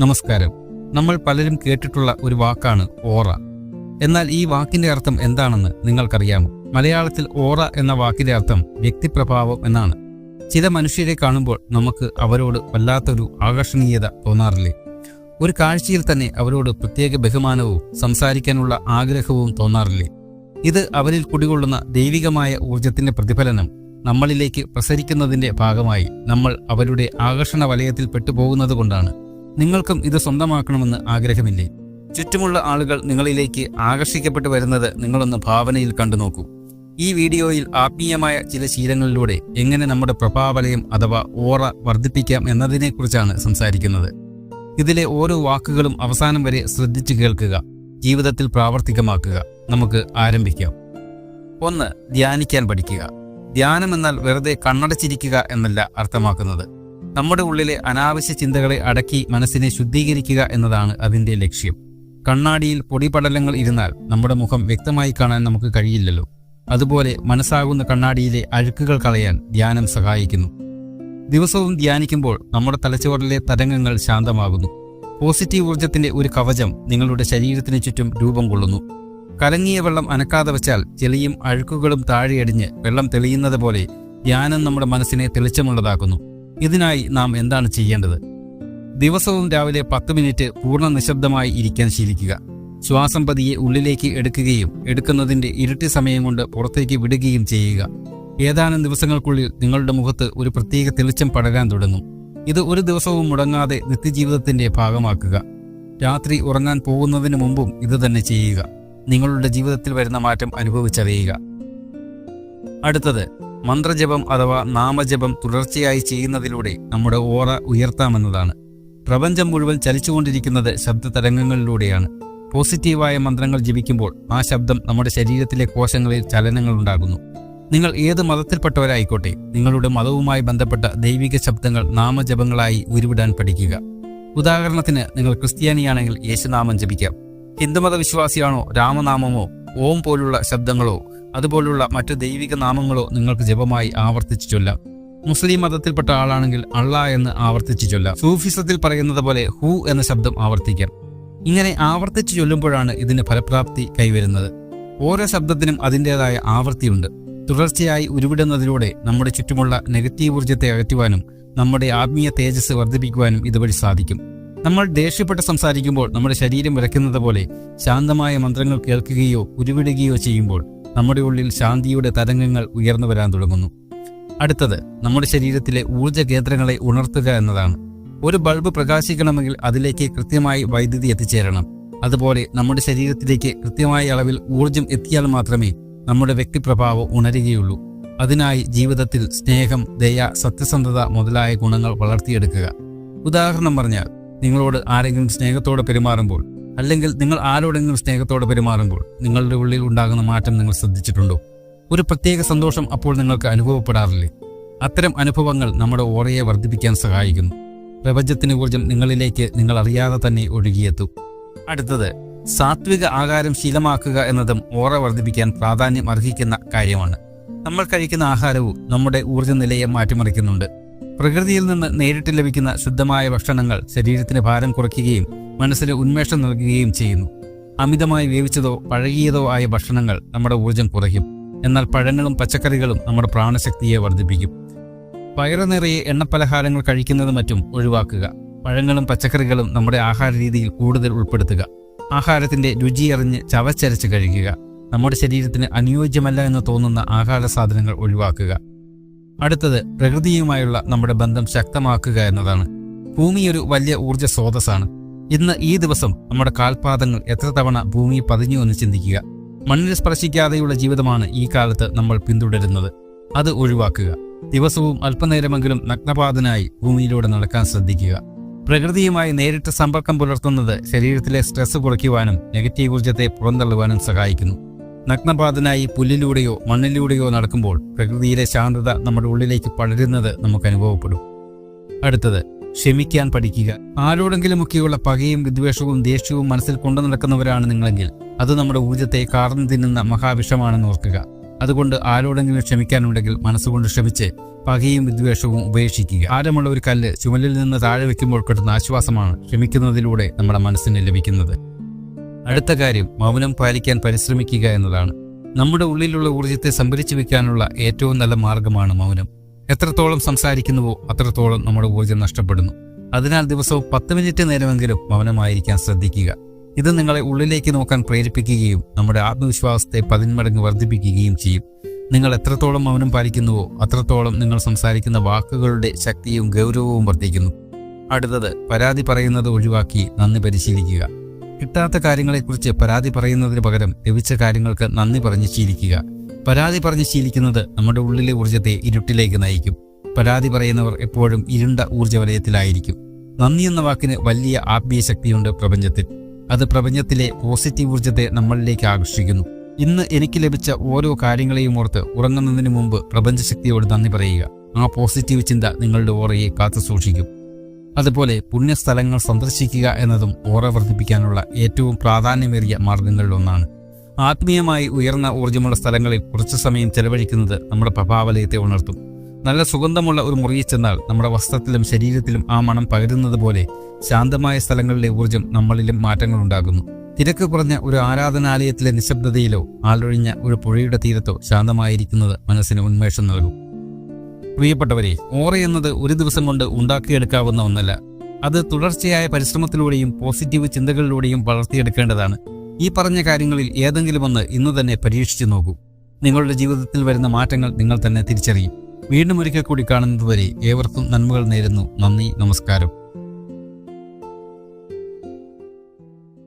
നമസ്കാരം. നമ്മൾ പലരും കേട്ടിട്ടുള്ള ഒരു വാക്കാണ് ഓറ. എന്നാൽ ഈ വാക്കിന്റെ അർത്ഥം എന്താണെന്ന് നിങ്ങൾക്കറിയാമോ? മലയാളത്തിൽ ഓറ എന്ന വാക്കിന്റെ അർത്ഥം വ്യക്തിപ്രഭാവം എന്നാണ്. ചില മനുഷ്യരെ കാണുമ്പോൾ നമുക്ക് അവരോട് വല്ലാത്തൊരു ആകർഷണീയത തോന്നാറില്ലേ? ഒരു കാഴ്ചയിൽ തന്നെ അവരോട് പ്രത്യേക ബഹുമാനവും സംസാരിക്കാനുള്ള ആഗ്രഹവും തോന്നാറില്ലേ? ഇത് അവരിൽ കുടികൊള്ളുന്ന ദൈവികമായ ഊർജത്തിന്റെ പ്രതിഫലനം നമ്മളിലേക്ക് പ്രസരിക്കുന്നതിന്റെ ഭാഗമായി നമ്മൾ അവരുടെ ആകർഷണ വലയത്തിൽ പെട്ടുപോകുന്നത് കൊണ്ടാണ്. നിങ്ങൾക്കും ഇത് സ്വന്തമാക്കണമെന്ന് ആഗ്രഹമില്ലേ? ചുറ്റുമുള്ള ആളുകൾ നിങ്ങളിലേക്ക് ആകർഷിക്കപ്പെട്ടു വരുന്നത് നിങ്ങളൊന്ന് ഭാവനയിൽ കണ്ടു നോക്കൂ. ഈ വീഡിയോയിൽ ആത്മീയമായ ചില ശീലങ്ങളിലൂടെ എങ്ങനെ നമ്മുടെ പ്രഭാവലയം അഥവാ ഓറ വർദ്ധിപ്പിക്കാം എന്നതിനെക്കുറിച്ചാണ് സംസാരിക്കുന്നത്. ഇതിലെ ഓരോ വാക്കുകളും അവസാനം വരെ ശ്രദ്ധിച്ചു കേൾക്കുക, ജീവിതത്തിൽ പ്രാവർത്തികമാക്കുക. നമുക്ക് ആരംഭിക്കാം. 1. ധ്യാനിക്കാൻ പഠിക്കുക. ധ്യാനം എന്നാൽ വെറുതെ കണ്ണടച്ചിരിക്കുക എന്നല്ല അർത്ഥമാക്കുന്നത്. നമ്മുടെ ഉള്ളിലെ അനാവശ്യ ചിന്തകളെ അടക്കി മനസ്സിനെ ശുദ്ധീകരിക്കുക എന്നതാണ് അതിൻ്റെ ലക്ഷ്യം. കണ്ണാടിയിൽ പൊടിപടലങ്ങൾ ഇരുന്നാൽ നമ്മുടെ മുഖം വ്യക്തമായി കാണാൻ നമുക്ക് കഴിയില്ലല്ലോ. അതുപോലെ മനസ്സാകുന്ന കണ്ണാടിയിലെ അഴുക്കുകൾ കളയാൻ ധ്യാനം സഹായിക്കുന്നു. ദിവസവും ധ്യാനിക്കുമ്പോൾ നമ്മുടെ തലച്ചോറിലെ തരംഗങ്ങൾ ശാന്തമാകുന്നു. പോസിറ്റീവ് ഊർജത്തിന്റെ ഒരു കവചം നിങ്ങളുടെ ശരീരത്തിന് ചുറ്റും രൂപം കൊള്ളുന്നു. കലങ്ങിയ വെള്ളം അനക്കാതെ വെച്ചാൽ ചെളിയും അഴുക്കുകളും താഴെയടിഞ്ഞ് വെള്ളം തെളിയുന്നത് പോലെ ധ്യാനം നമ്മുടെ മനസ്സിനെ തെളിച്ചമുള്ളതാക്കുന്നു. ഇതിനായി നാം എന്താണ് ചെയ്യേണ്ടത്? ദിവസവും രാവിലെ 10 മിനിറ്റ് പൂർണ്ണ നിശബ്ദമായി ഇരിക്കാൻ ശീലിക്കുക. ശ്വാസം പതിയെ ഉള്ളിലേക്ക് എടുക്കുകയും എടുക്കുന്നതിന്റെ ഇരട്ടി സമയം കൊണ്ട് പുറത്തേക്ക് വിടുകയും ചെയ്യുക. ഏതാനും ദിവസങ്ങൾക്കുള്ളിൽ നിങ്ങളുടെ മുഖത്ത് ഒരു പ്രത്യേക തെളിച്ചം പടരാൻ തുടങ്ങും. ഇത് ഒരു ദിവസവും മുടങ്ങാതെ നിത്യജീവിതത്തിന്റെ ഭാഗമാക്കുക. രാത്രി ഉറങ്ങാൻ പോകുന്നതിന് മുമ്പും ഇത് തന്നെ ചെയ്യുക. നിങ്ങളുടെ ജീവിതത്തിൽ വരുന്ന മാറ്റം അനുഭവിച്ചറിയുക. അടുത്തത് മന്ത്രജപം അഥവാ നാമജപം തുടർച്ചയായി ചെയ്യുന്നതിലൂടെ നമ്മുടെ ഓറ ഉയർത്താമെന്നതാണ്. പ്രപഞ്ചം മുഴുവൻ ചലിച്ചുകൊണ്ടിരിക്കുന്നത് ശബ്ദ തരംഗങ്ങളിലൂടെയാണ്. പോസിറ്റീവായ മന്ത്രങ്ങൾ ജപിക്കുമ്പോൾ ആ ശബ്ദം നമ്മുടെ ശരീരത്തിലെ കോശങ്ങളിൽ ചലനങ്ങൾ ഉണ്ടാകുന്നു. നിങ്ങൾ ഏത് മതത്തിൽപ്പെട്ടവരായിക്കോട്ടെ, നിങ്ങളുടെ മതവുമായി ബന്ധപ്പെട്ട ദൈവിക ശബ്ദങ്ങൾ നാമജപങ്ങളായി ഉരുവിടാൻ പഠിക്കുക. ഉദാഹരണത്തിന്, നിങ്ങൾ ക്രിസ്ത്യാനിയാണെങ്കിൽ യേശുനാമം ജപിക്കാം. ഹിന്ദുമത വിശ്വാസിയാണോ രാമനാമമോ ഓം പോലുള്ള ശബ്ദങ്ങളോ അതുപോലുള്ള മറ്റു ദൈവിക നാമങ്ങളോ നിങ്ങൾക്ക് ജപമായി ആവർത്തിച്ചു ചൊല്ലാം. മുസ്ലിം മതത്തിൽപ്പെട്ട ആളാണെങ്കിൽ അള്ളാ എന്ന് ആവർത്തിച്ചു ചൊല്ലാം. സൂഫിസത്തിൽ പറയുന്നത് പോലെ ഹു എന്ന ശബ്ദം ആവർത്തിക്കാം. ഇങ്ങനെ ആവർത്തിച്ചു ചൊല്ലുമ്പോഴാണ് ഇതിന് ഫലപ്രാപ്തി കൈവരുന്നത്. ഓരോ ശബ്ദത്തിനും അതിൻ്റെതായ ആവൃത്തിയുണ്ട്. തുടർച്ചയായി ഉരുവിടുന്നതിലൂടെ നമ്മുടെ ചുറ്റുമുള്ള നെഗറ്റീവ് ഊർജ്ജത്തെ അകറ്റുവാനും നമ്മുടെ ആത്മീയ തേജസ് വർദ്ധിപ്പിക്കുവാനും ഇതുവഴി സാധിക്കും. നമ്മൾ ദേഷ്യപ്പെട്ട് സംസാരിക്കുമ്പോൾ നമ്മുടെ ശരീരം വിറയ്ക്കുന്നത് പോലെ ശാന്തമായ മന്ത്രങ്ങൾ കേൾക്കുകയോ ഉരുവിടുകയോ ചെയ്യുമ്പോൾ നമ്മുടെ ഉള്ളിൽ ശാന്തിയുടെ തരംഗങ്ങൾ ഉയർന്നു വരാൻ തുടങ്ങുന്നു. അടുത്തത് നമ്മുടെ ശരീരത്തിലെ ഊർജ്ജ കേന്ദ്രങ്ങളെ ഉണർത്തുക എന്നതാണ്. ഒരു ബൾബ് പ്രകാശിക്കണമെങ്കിൽ അതിലേക്ക് കൃത്യമായി വൈദ്യുതി എത്തിച്ചേരണം. അതുപോലെ നമ്മുടെ ശരീരത്തിലേക്ക് കൃത്യമായ അളവിൽ ഊർജ്ജം എത്തിയാൽ മാത്രമേ നമ്മുടെ വ്യക്തിപ്രഭാവം ഉണരുകയുള്ളൂ. അതിനായി ജീവിതത്തിൽ സ്നേഹം, ദയ, സത്യസന്ധത മുതലായ ഗുണങ്ങൾ വളർത്തിയെടുക്കുക. ഉദാഹരണം പറഞ്ഞാൽ, നിങ്ങളോട് ആരെങ്കിലും സ്നേഹത്തോടെ പെരുമാറുമ്പോൾ അല്ലെങ്കിൽ നിങ്ങൾ ആരോടെങ്കിലും സ്നേഹത്തോടെ പെരുമാറുമ്പോൾ നിങ്ങളുടെ ഉള്ളിൽ ഉണ്ടാകുന്ന മാറ്റം നിങ്ങൾ ശ്രദ്ധിച്ചിട്ടുണ്ടോ? ഒരു പ്രത്യേക സന്തോഷം അപ്പോൾ നിങ്ങൾക്ക് അനുഭവപ്പെടാറില്ലേ? അത്തരം അനുഭവങ്ങൾ നമ്മുടെ ഓറയെ വർദ്ധിപ്പിക്കാൻ സഹായിക്കുന്നു. പ്രപഞ്ചത്തിന്റെ ഊർജ്ജം നിങ്ങളിലേക്ക് നിങ്ങൾ അറിയാതെ തന്നെ ഒഴുകിയെത്തും. അടുത്തത് സാത്വിക ആഹാരം ശീലമാക്കുക എന്നതും ഓറ വർദ്ധിപ്പിക്കാൻ പ്രാധാന്യം അർഹിക്കുന്ന കാര്യമാണ്. നമ്മൾ കഴിക്കുന്ന ആഹാരവും നമ്മുടെ ഊർജ്ജ നിലയെ മാറ്റിമറിക്കുന്നുണ്ട്. പ്രകൃതിയിൽ നിന്ന് നേരിട്ട് ലഭിക്കുന്ന ശുദ്ധമായ ഭക്ഷണങ്ങൾ ശരീരത്തിന് ഭാരം കുറയ്ക്കുകയും മനസ്സിന് ഉന്മേഷം നൽകുകയും ചെയ്യുന്നു. അമിതമായി വേവിച്ചതോ പഴകിയതോ ആയ ഭക്ഷണങ്ങൾ നമ്മുടെ ഊർജ്ജം കുറയ്ക്കും. എന്നാൽ പഴങ്ങളും പച്ചക്കറികളും നമ്മുടെ പ്രാണശക്തിയെ വർദ്ധിപ്പിക്കും. വയറു നിറയെ എണ്ണപ്പലഹാരങ്ങൾ കഴിക്കുന്നത് മറ്റും ഒഴിവാക്കുക. പഴങ്ങളും പച്ചക്കറികളും നമ്മുടെ ആഹാര രീതിയിൽ കൂടുതൽ ഉൾപ്പെടുത്തുക. ആഹാരത്തിന്റെ രുചിയറിഞ്ഞ് ചവച്ചരച്ച് കഴിക്കുക. നമ്മുടെ ശരീരത്തിന് അനുയോജ്യമല്ല എന്ന് തോന്നുന്ന ആഹാര സാധനങ്ങൾ ഒഴിവാക്കുക. അടുത്തത് പ്രകൃതിയുമായുള്ള നമ്മുടെ ബന്ധം ശക്തമാക്കുക എന്നതാണ്. ഭൂമി ഒരു വലിയ ഊർജ്ജ സ്രോതസ്സാണ്. ഇന്ന് ഈ ദിവസം നമ്മുടെ കാൽപാദങ്ങൾ എത്ര തവണ ഭൂമി പതിഞ്ഞു എന്ന് ചിന്തിക്കുക. മണ്ണിൽ സ്പർശിക്കാതെയുള്ള ജീവിതമാണ് ഈ കാലത്ത് നമ്മൾ പിന്തുടരുന്നത്. അത് ഒഴിവാക്കുക. ദിവസവും അല്പനേരമെങ്കിലും നഗ്നപാതനായി ഭൂമിയിലൂടെ നടക്കാൻ ശ്രദ്ധിക്കുക. പ്രകൃതിയുമായി നേരിട്ട് സമ്പർക്കം പുലർത്തുന്നത് ശരീരത്തിലെ സ്ട്രെസ് കുറയ്ക്കുവാനും നെഗറ്റീവ് ഊർജ്ജത്തെ പുറന്തള്ളുവാനും സഹായിക്കുന്നു. നഗ്നപാതനായി പുല്ലിലൂടെയോ മണ്ണിലൂടെയോ നടക്കുമ്പോൾ പ്രകൃതിയിലെ ശാന്തത നമ്മുടെ ഉള്ളിലേക്ക് പടരുന്നത് നമുക്ക് അനുഭവപ്പെടും. അടുത്തത് ക്ഷമിക്കാൻ പഠിക്കുക. ആരോടെങ്കിലുമൊക്കെയുള്ള പകയും വിദ്വേഷവും ദേഷ്യവും മനസ്സിൽ കൊണ്ടു നടക്കുന്നവരാണ് നിങ്ങളെങ്കിൽ അത് നമ്മുടെ ഊർജ്ജത്തെ കാർന്നു തിന്നുന്ന മഹാവിഷമാണെന്ന് ഓർക്കുക. അതുകൊണ്ട് ആരോടെങ്കിലും ക്ഷമിക്കാനുണ്ടെങ്കിൽ മനസ്സുകൊണ്ട് ക്ഷമിച്ച് പകയും വിദ്വേഷവും ഉപേക്ഷിക്കുക. ഭാരമുള്ള ഒരു കല്ല് ചുമലിൽ നിന്ന് താഴെ വെക്കുമ്പോൾ കിട്ടുന്ന ആശ്വാസമാണ് ക്ഷമിക്കുന്നതിലൂടെ നമ്മുടെ മനസ്സിന് ലഭിക്കുന്നത്. അടുത്ത കാര്യം മൗനം പാലിക്കാൻ പരിശ്രമിക്കുക എന്നതാണ്. നമ്മുടെ ഉള്ളിലുള്ള ഊർജ്ജത്തെ സംഭരിച്ചു വെക്കാനുള്ള ഏറ്റവും നല്ല മാർഗമാണ് മൗനം. എത്രത്തോളം സംസാരിക്കുന്നുവോ അത്രത്തോളം നമ്മുടെ ഊർജ്ജം നഷ്ടപ്പെടുന്നു. അതിനാൽ ദിവസവും 10 മിനിറ്റ് നേരമെങ്കിലും മൗനമായിരിക്കാൻ ശ്രദ്ധിക്കുക. ഇത് നിങ്ങളെ ഉള്ളിലേക്ക് നോക്കാൻ പ്രേരിപ്പിക്കുകയും നമ്മുടെ ആത്മവിശ്വാസത്തെ 10 മടങ്ങ് വർദ്ധിപ്പിക്കുകയും ചെയ്യും. നിങ്ങൾ എത്രത്തോളം മൗനം പാലിക്കുന്നുവോ അത്രത്തോളം നിങ്ങൾ സംസാരിക്കുന്ന വാക്കുകളുടെ ശക്തിയും ഗൗരവവും വർദ്ധിക്കുന്നു. അടുത്തത് പരാതി പറയുന്നത് ഒഴിവാക്കി നന്ദി പരിശീലിക്കുക. കിട്ടാത്ത കാര്യങ്ങളെക്കുറിച്ച് പരാതി പറയുന്നതിന് പകരം ലഭിച്ച കാര്യങ്ങൾക്ക് നന്ദി പറഞ്ഞ് ശീലിക്കുക. പരാതി പറഞ്ഞ് ശീലിക്കുന്നത് നമ്മുടെ ഉള്ളിലെ ഊർജ്ജത്തെ ഇരുട്ടിലേക്ക് നയിക്കും. പരാതി പറയുന്നവർ എപ്പോഴും ഇരുണ്ട ഊർജ്ജവലയത്തിലായിരിക്കും. നന്ദി എന്ന വാക്കിന് വലിയ ആത്മീയ ശക്തിയുണ്ട് പ്രപഞ്ചത്തിൽ. അത് പ്രപഞ്ചത്തിലെ പോസിറ്റീവ് ഊർജ്ജത്തെ നമ്മളിലേക്ക് ആകർഷിക്കുന്നു. ഇന്ന് എനിക്ക് ലഭിച്ച ഓരോ കാര്യങ്ങളെയും ഓർത്ത് ഉറങ്ങുന്നതിന് മുമ്പ് പ്രപഞ്ചശക്തിയോട് നന്ദി പറയുക. ആ പോസിറ്റീവ് ചിന്ത നിങ്ങളുടെ ഓറയെ കാത്തു സൂക്ഷിക്കും. അതുപോലെ പുണ്യസ്ഥലങ്ങൾ സന്ദർശിക്കുക എന്നതും ഓറ വർദ്ധിപ്പിക്കാനുള്ള ഏറ്റവും പ്രാധാന്യമേറിയ മാർഗങ്ങളിലൊന്നാണ്. ആത്മീയമായി ഉയർന്ന ഊർജ്ജമുള്ള സ്ഥലങ്ങളിൽ കുറച്ചു സമയം ചെലവഴിക്കുന്നത് നമ്മുടെ പ്രഭാവലയത്തെ ഉണർത്തും. നല്ല സുഗന്ധമുള്ള ഒരു മുറിയിൽ ചെന്നാൽ നമ്മുടെ വസ്ത്രത്തിലും ശരീരത്തിലും ആ മണം പകരുന്നത് പോലെ ശാന്തമായ സ്ഥലങ്ങളിലെ ഊർജ്ജം നമ്മളിലും മാറ്റങ്ങളുണ്ടാകുന്നു. തിരക്ക് കുറഞ്ഞ ഒരു ആരാധനാലയത്തിലെ നിശബ്ദതയിലോ ആളൊഴിഞ്ഞ ഒരു പുഴയുടെ തീരത്തോ ശാന്തമായിരിക്കുന്നത് മനസ്സിന് ഉന്മേഷം നൽകും. പ്രിയപ്പെട്ടവരെ, ഓറ എന്നത് ഒരു ദിവസം കൊണ്ട് ഉണ്ടാക്കിയെടുക്കാവുന്ന ഒന്നല്ല. അത് തുടർച്ചയായ പരിശ്രമത്തിലൂടെയും പോസിറ്റീവ് ചിന്തകളിലൂടെയും വളർത്തിയെടുക്കേണ്ടതാണ്. ഈ പറഞ്ഞ കാര്യങ്ങളിൽ ഏതെങ്കിലും ഒന്ന് ഇന്നു തന്നെ പരീക്ഷിച്ചു നോക്കൂ. നിങ്ങളുടെ ജീവിതത്തിൽ വരുന്ന മാറ്റങ്ങൾ നിങ്ങൾ തന്നെ തിരിച്ചറിയും. വീണ്ടും ഒരിക്കൽ കൂടി കാണുന്നതുവരെ ഏവർക്കും നന്മകൾ നേരുന്നു. നന്ദി, നമസ്കാരം.